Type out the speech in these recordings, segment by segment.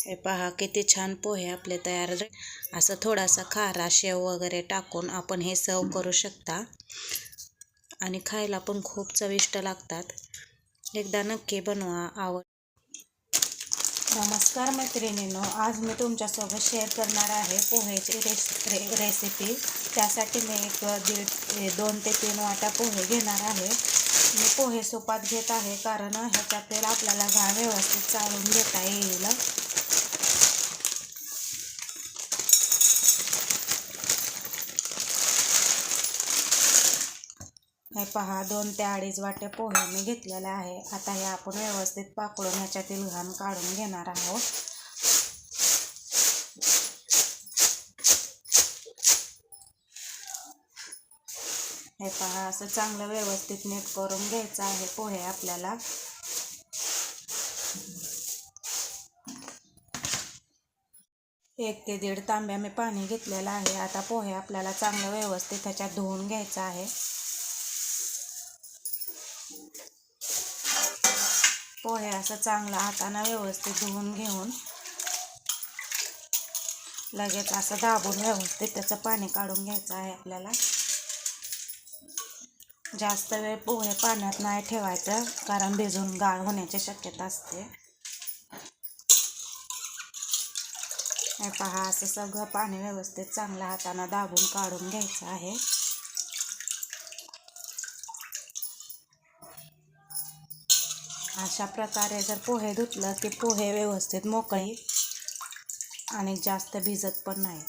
हे पहा किती छान पोहे आपले तयार असं थोडासा खारा शेव वगैरे टाकून आपण हे सर्व करू शकता आणि खायला पण खूप चविष्ट लागतात। एकदा नक्की बनवा। नमस्कार मैत्रिणींनो, आज मी तुमच्यासोबत शेअर करणार आहे पोहेची रेसिपी। त्यासाठी मी 2 ते 3 वाट्या पोहे घेणार आहे। मी पोहे सोपात घेत आहे कारण ह्याच्यात तेल आपल्याला व्यवस्थित चाळून घेता येईल। हे पहा 2 ते 2.5 वाटे पोहे मी घेतलेले आहे। आता हे आपण व्यवस्थित पाकडून ह्याच्यातील घाण काढून घेणार आहोत। हे पहा असं चांगलं व्यवस्थित नीट करून घ्यायचं आहे पोहे आपल्याला। एक ते 1.5 तांब्या मी पाणी घेतलेलं आहे। आता पोहे आपल्याला चांगलं व्यवस्थित ह्याच्यात धुवून घ्यायचं आहे। पोहे असं चांगलं हाताने व्यवस्थित धुवून घेऊन लगेच असं दाबून व्यवस्थित त्याचं पाणी काढून घ्यायचं आहे आपल्याला। जास्त वेळ पोहे पाण्यात नाही ठेवायचं कारण भिजून गाळ होण्याची शक्यता असते। हे पहा असं सगळं पाणी व्यवस्थित चांगलं हाताने दाबून काढून घ्यायचं आहे। अशा प्रकारे जर पोहे धुतलं की पोहे व्यवस्थित मोकळी आणि जास्त भिजत पण नाही।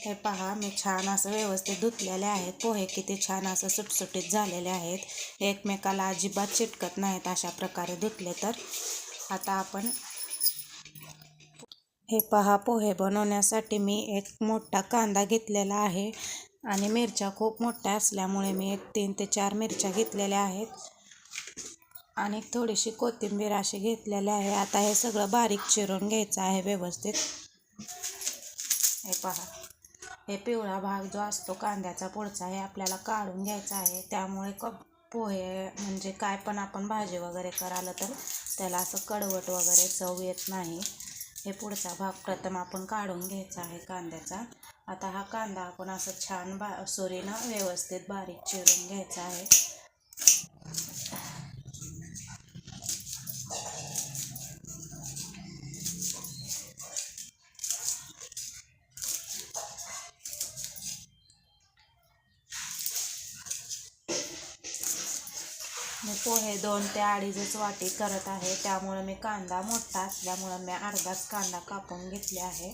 हे पहा मी छान असं व्यवस्थित धुतलेले आहेत पोहे। किती छान असं सुटसुटीत झालेले आहेत, एकमेकाला अजिबात चिटकत नाहीत अशा प्रकारे धुतले तर। आता आपण हे पहा पोहे बनवण्यासाठी मी एक मोठा कांदा घेतलेला आहे आणि मिरच्या खूप मोठ्या असल्यामुळे मी 3 ते 4 मिरच्या घेतलेल्या आहेत आणि थोडीशी कोथिंबीर अशी घेतलेली आहे। आता हे सगळं बारीक चिरून घ्यायचं आहे व्यवस्थित। हे पहा हे पिवळा भाग जो असतो कांद्याचा पुढचा हे आपल्याला काढून घ्यायचा आहे। त्यामुळे पोहे म्हणजे काय पण आपण भाजी वगैरे करायला तर त्याला असं कडवट वगैरे चव येत नाही। हे पुढचा भाग प्रथम आपण काढून घ्यायचा आहे कांद्याचा। आता हा कांदा आपण असं छान सुरीनं व्यवस्थित बारीक चिरून घ्यायचा आहे। मी पोहे 2 ते 2.5 वाटी करत आहे, त्यामुळे मी कांदा मोठा असल्यामुळे मी अर्धाच कांदा कापून घेतले आहे।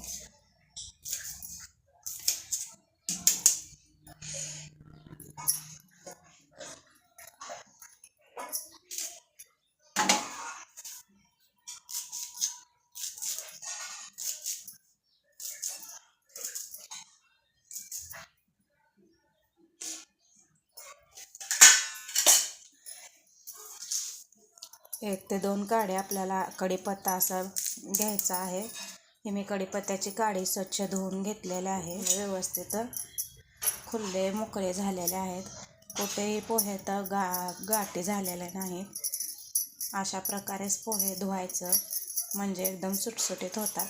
एक ते 2 काड्या आपल्याला कढीपत्ता असा घ्यायचा आहे। हे मी कढीपत्त्याची काडी स्वच्छ धुवून घेतलेले आहे। व्यवस्थित खुले मोकळे झालेले आहेत, कुठेही पोहे तर गाठी झालेले नाहीत। अशा प्रकारेच पोहे धुवायचं म्हणजे एकदम सुटसुटीत होतात।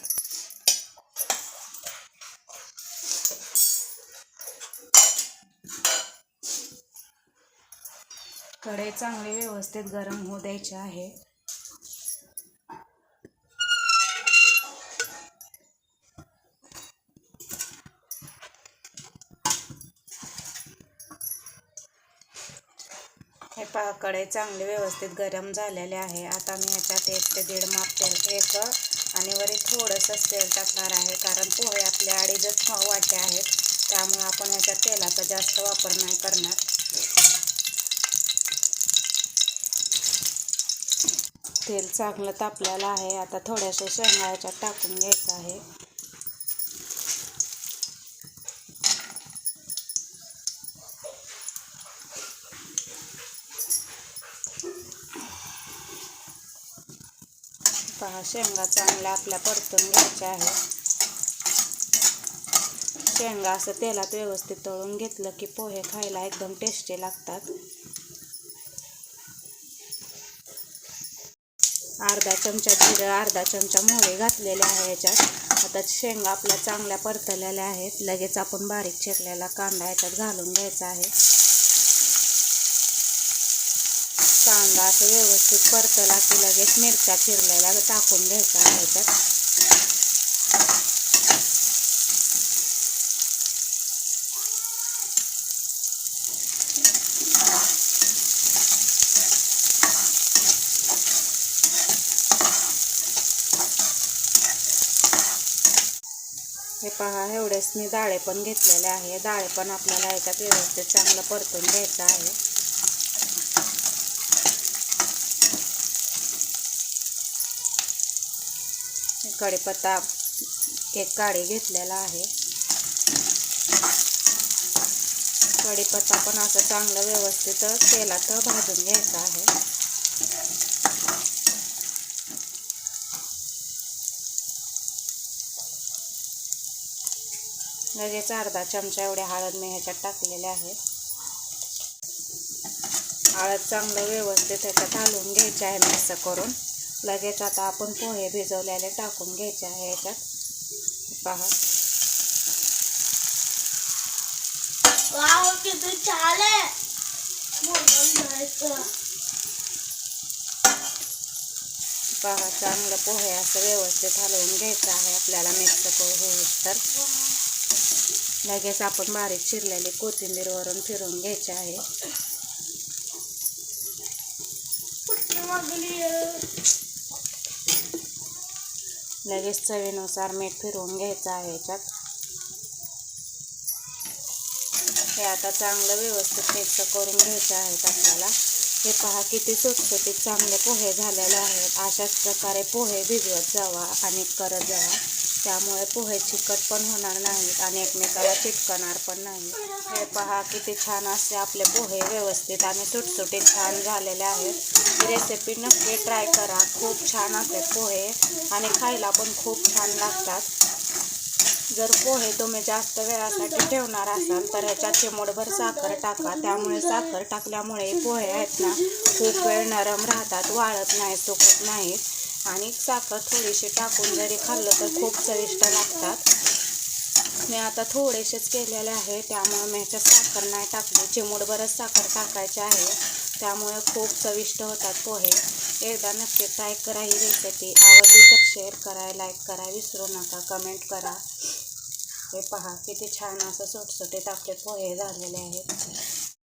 कढई चांगली व्यवस्थित गरम होऊ द्यायची आहे। हे पहा कढई चांगली व्यवस्थित गरम झालेले आहे। आता मी ह्याच्यात 1 ते 1.5 माप तेल आणि वरी थोडंसं तेल टाकणार आहे कारण पोहे आपल्या 2.5 वाटे आहेत, त्यामुळे आपण ह्याच्यात तेलाचा जास्त वापर नाही करणार। तेल चांगलं तापलेलं आहे। आता थोड्याशा शेंगा ह्याच्यात टाकून घ्यायचं आहे। पहा शेंगा चांगल्या आपल्या परतून घ्यायच्या आहे। शेंगा असं तेलात व्यवस्थित तळून घेतलं की पोहे खायला एकदम टेस्टी लागतात। अर्धा चमचा जिरं, अर्धा चमचा मोहरी घातलेले आहे याच्यात. आता शेंगा आपल्या चांगल्या परतलेल्या आहेत. लगेच आपण बारीक चिरलेला कांदा याच्यात घालून घ्यायचा आहे. कांदा असं व्यवस्थित परतला की लगेच मिरच्या चिरलेल्या टाकून घ्यायचा आहे याच्यात. हे पहा, एवढेच मी डाळे पण घेतलेले आहे. डाळे पण आपल्याला याच्यात व्यवस्थित चांगलं परतून घ्यायचं आहे. कढीपत्ता एक काडी घेतलेला आहे. कढीपत्ता पण असं चांगलं व्यवस्थित तेलात भाजून घ्यायचं आहे. लगेच अर्धा चमचा एवढे हळद मी ह्याच्यात टाकलेले आहे. हळद चांगलं व्यवस्थित ह्याच्यात घालून घ्यायचे आहे मिक्स करून. लगेच आता आपण पोहे भिजवलेले टाकून घ्यायचे आहे याच्यात. पहा, किती छान आहे. पहा, चांगलं पोहे असं व्यवस्थित हलवून घ्यायचं आहे आपल्याला मिक्स करून. तर लगेच आपण बारीक चिरलेली कोथिंबीर वरून फिरवून घ्यायची आहे. लगेच चवीनुसार मीठ फिरवून घ्यायचं आहे याच्यात. हे आता चांगलं व्यवस्थित मिक्स करून घ्यायचे आहेत आपल्याला. हे पहा, किती सुटसुटीत चांगले पोहे झालेले आहेत. अशाच प्रकारे पोहे भिजवत जावा आणि करत जावा. त्यामुळे पोहे चिकट पण होणार नाहीत आणि एकमेकाला चिटकणार पण नाही. हे पहा, किती छान असे आपले पोहे व्यवस्थित आणि सुटसुटीत छान झालेले आहेत. ही रेसिपी नक्की ट्राय करा. खूप छान असते पोहे आणि खायला पण खूप छान लागतात. जर पोहे तुम्ही जास्त वेळासाठी ठेवणार असाल तर ह्याच्यात चिमूटभर साखर टाका. त्यामुळे साखर टाकल्यामुळे पोहे आहेत ना खूप वेळ नरम राहतात, वाळत नाही, सुकत नाहीत. आणि साखर थोडीशी टाकून जरी खाल्लं तर खूप चविष्ट लागतात. मी आता थोडेसेच केलेले आहे, त्यामुळे मी ह्याच्यात साखर नाही टाकली. चिमूटभरच साखर टाकायची आहे. त्यामुळे खूप चविष्ट होतात पोहे. एकदा नक्की ट्राय करा ही रेसिपी. आवडली तर शेअर करा, लाईक करा विसरू नका, कमेंट करा. हे पहा, किती छान असं सुटसुटीत आपले पोहे झालेले आहेत.